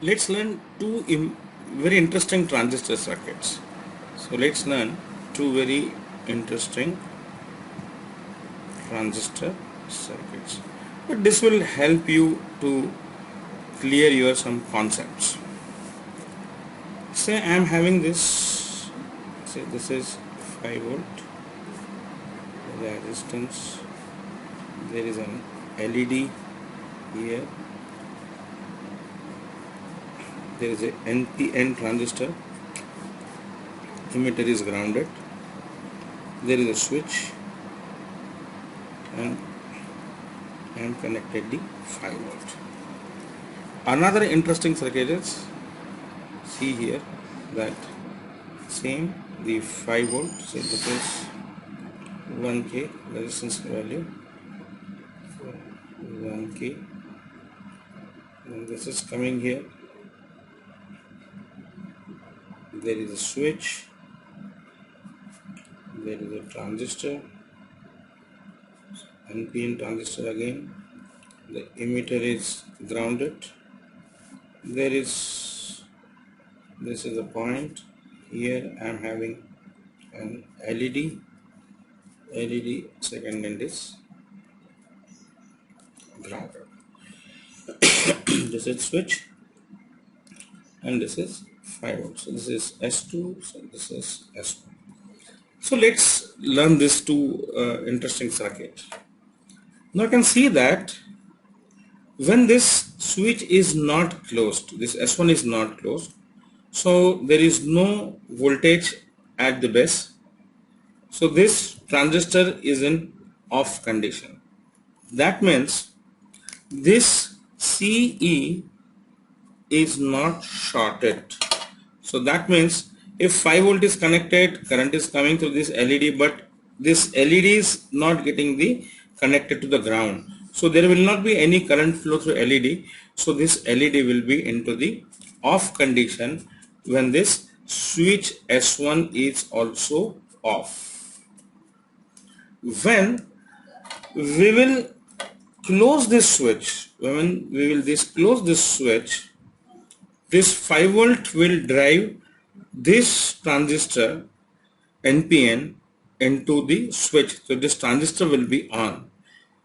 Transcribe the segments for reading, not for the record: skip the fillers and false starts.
Let's learn two very interesting transistor circuits. So let's learn two very interesting transistor circuits. But this will help you to clear your some concepts. Say I am having this. Say this is 5 volt resistance. There is an LED here. There is a NPN transistor. Emitter is grounded. There is a switch, and I am connected the 5 volt. Another interesting circuit is, see here, that same the 5 volt. So this is 1K resistance value, 1K, and this is coming here. There is a switch, there is a transistor, NPN transistor again, the emitter is grounded, this is a point here. I am having an LED second end is grounded. This is switch, and this is 5 volts. So this is S2, so this is S1. So let's learn this two interesting circuit. Now you can see that when this switch is not closed, this S1 is not closed, so there is no voltage at the base. So this transistor is in off condition. That means this CE is not shorted. So that means if 5 volt is connected, current is coming through this LED, but this LED is not getting the connected to the ground. So there will not be any current flow through LED. So this LED will be into the off condition when this switch S1 is also off. When we will close this switch, when we will close this switch, this 5 volt will drive this transistor NPN into the switch. So this transistor will be on.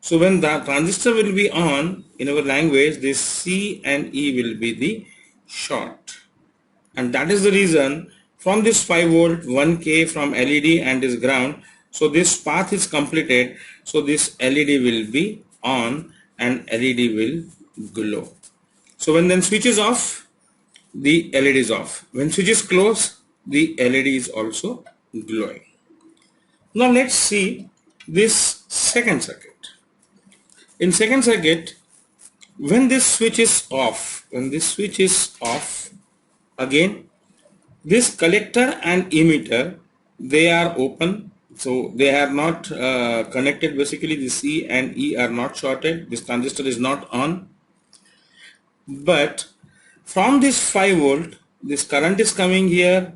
So when the transistor will be on, in our language, this C and E will be the short. And that is the reason from this 5 volt, 1K from LED and this ground. So this path is completed. So this LED will be on and LED will glow. So when then switch is off, the LED is off. When switch is closed, the LED is also glowing. Now let's see this second circuit. In second circuit, when this switch is off, again this collector and emitter, they are open. So they are not connected. Basically the C and E are not shorted. This transistor is not on. But from this 5 volt, this current is coming here,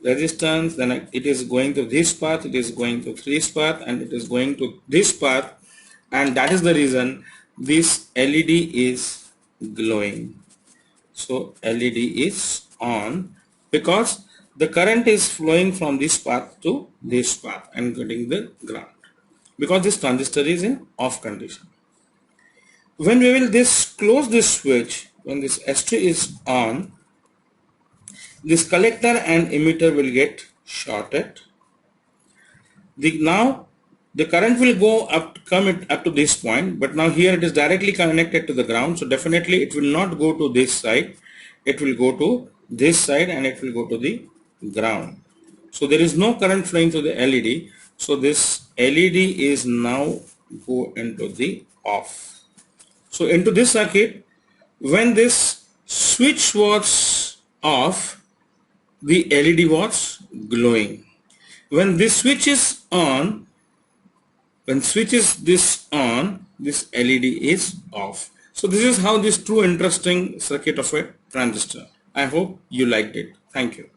resistance, then it is going to this path, it is going to this path, and it is going to this path, and that is the reason this LED is glowing. So LED is on because the current is flowing from this path to this path and getting the ground, because this transistor is in off condition. When we will close this switch, when this S2 is on, this collector and emitter will get shorted. Now the current will go up, come up to this point, but now here it is directly connected to the ground. So definitely it will not go to this side. It will go to this side and it will go to the ground. So there is no current flowing to the LED. So this LED is now go into the off. So into this circuit, when this switch was off, the LED was glowing. When this switch is on, this LED is off. So this is how this true interesting circuit of a transistor. I hope you liked it. Thank you.